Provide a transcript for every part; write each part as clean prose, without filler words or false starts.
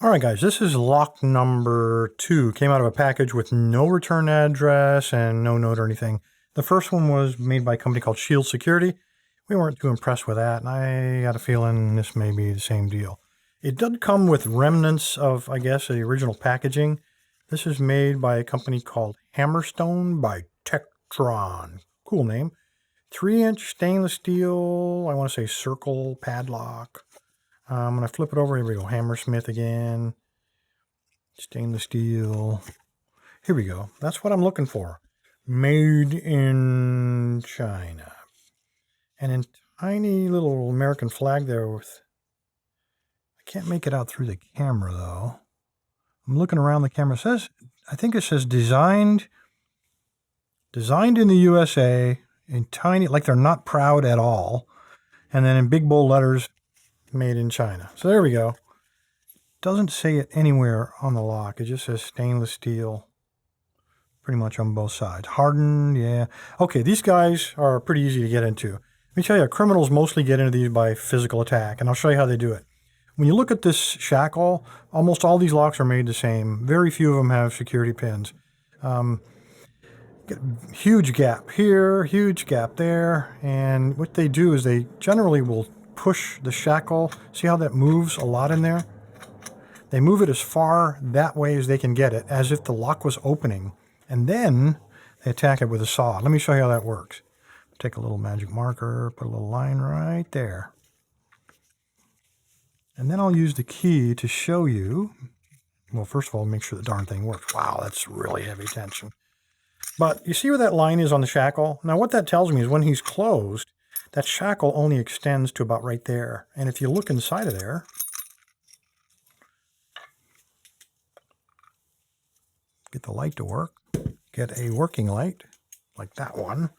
All right, guys, this is lock number 2. Came out of a package with no return address and no note or anything. The first one was made by a company called Shield Security. We weren't too impressed with that, and I got a feeling this may be the same deal. It did come with remnants of, I guess, the original packaging. This is made by a company called Hammerstone by Tektron. Cool name. 3-inch stainless steel, I want to say circle padlock. I'm going to flip it over. Here we go. Hammersmith again. Stainless steel. Here we go. That's what I'm looking for. Made in China. And in tiny little American flag there with... I can't make it out through the camera, though. I'm looking around the camera. It says, I think it says designed in the USA in tiny, like they're not proud at all. And then in big bold letters, made in China. So there we go. Doesn't say it anywhere on the lock. It just says stainless steel pretty much on both sides. Hardened, yeah. Okay, these guys are pretty easy to get into. Let me tell you, criminals mostly get into these by physical attack, and I'll show you how they do it. When you look at this Shackle, almost all these locks are made the same. Very few of them have security pins. Huge gap here, huge gap there, and what they do is they generally will push the shackle. See how that moves a lot in there? They move it as far that way as they can get it, as if the lock was opening, and then they attack it with a saw. Let me show you how that works. Take a little magic marker, put a little line right there. And then I'll use the key to show you. Well, first of all, make sure the darn thing works. Wow, that's really heavy tension. But you see where that line is on the shackle? Now what that tells me is when he's closed, that shackle only extends to about right there. And if you look inside of there, get the light to work, get a working light, like that one,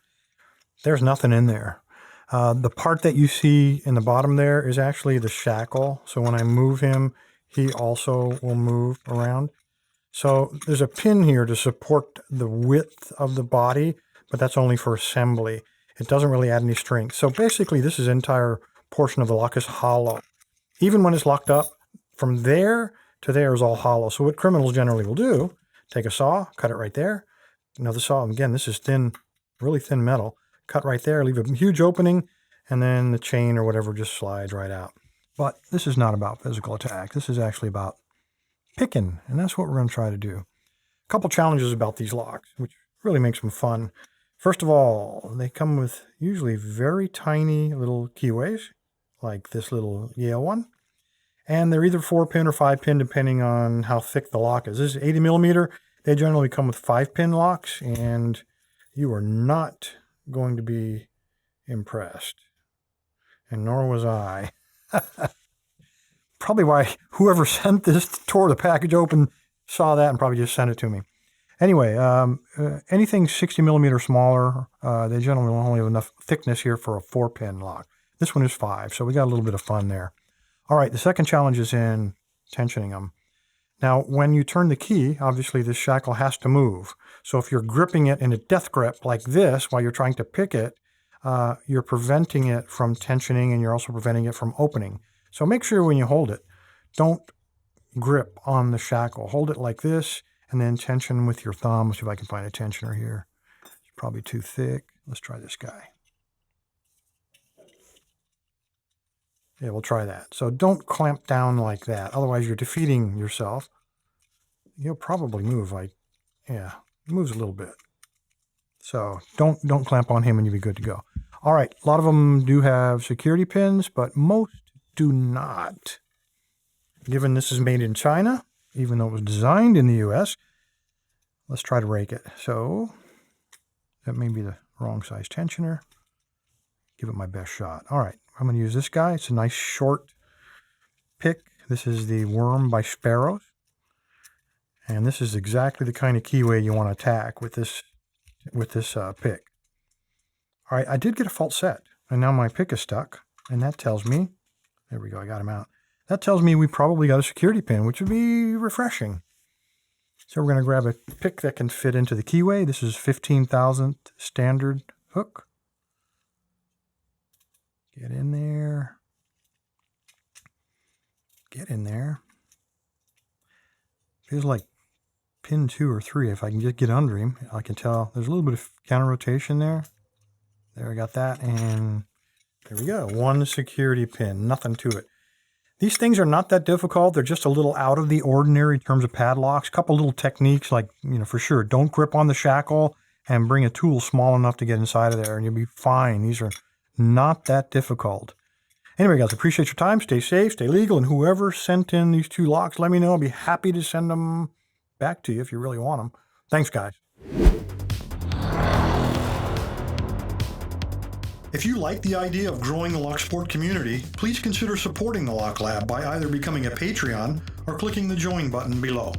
there's nothing in there. The part that you see in the bottom there is actually the shackle. So when I move him, he also will move around. So there's a pin here to support the width of the body, but that's only for assembly. It doesn't really add any strength. So basically this entire portion of the lock is hollow. Even when it's locked up, from there to there is all hollow. So what criminals generally will do, take a saw, cut it right there. Another saw, again, this is thin, really thin metal. Cut right there, leave a huge opening, and then the chain or whatever just slides right out. But this is not about physical attack. This is actually about picking, and that's what we're going to try to do. A couple challenges about these locks, which really makes them fun. First of all, they come with usually very tiny little keyways, like this little Yale one. And they're either 4-pin or 5-pin, depending on how thick the lock is. This is 80 millimeter. They generally come with 5-pin locks, and you are not going to be impressed. And nor was I. Probably why whoever sent this, tore the package open, saw that and probably just sent it to me. Anyway, anything 60 millimeter smaller, they generally only have enough thickness here for a 4-pin lock. This one is 5, so we got a little bit of fun there. All right, the second challenge is in tensioning them. Now, when you turn the key, obviously this shackle has to move. So if you're gripping it in a death grip like this while you're trying to pick it, you're preventing it from tensioning, and you're also preventing it from opening. So make sure when you hold it, don't grip on the shackle. Hold it like this, and then tension with your thumb. Let's see if I can find a tensioner here. It's probably too thick. Let's try this guy. Yeah, we'll try that. So don't clamp down like that. Otherwise, you're defeating yourself. You'll probably move like, yeah, it moves a little bit. So don't clamp on him and you'll be good to go. All right, a lot of them do have security pins, but most do not. Given this is made in China, even though it was designed in the US, let's try to rake it. So that may be the wrong size tensioner. Give it my best shot. All right, I'm going to use this guy. It's a nice short pick. This is the Worm by Sparrows. And this is exactly the kind of keyway you want to attack with this pick. All right, I did get a false set, and now my pick is stuck, and that tells me, there we go, I got him out. That tells me we probably got a security pin, which would be refreshing. So we're going to grab a pick that can fit into the keyway. This is 15,000th standard hook. Get in there. Get in there. Feels like pin 2 or 3. If I can just get under him, I can tell there's a little bit of counter rotation there. There, I got that, and there we go. One security pin, nothing to it. These things are not that difficult. They're just a little out of the ordinary in terms of padlocks. A couple little techniques, like, for sure, don't grip on the shackle and bring a tool small enough to get inside of there, and you'll be fine. These are not that difficult. Anyway, guys, appreciate your time. Stay safe, stay legal, and whoever sent in these 2 locks, let me know. I'll be happy to send them back to you if you really want them. Thanks, guys. If you like the idea of growing the lock sport community, please consider supporting the LockLab by either becoming a Patreon or clicking the join button below.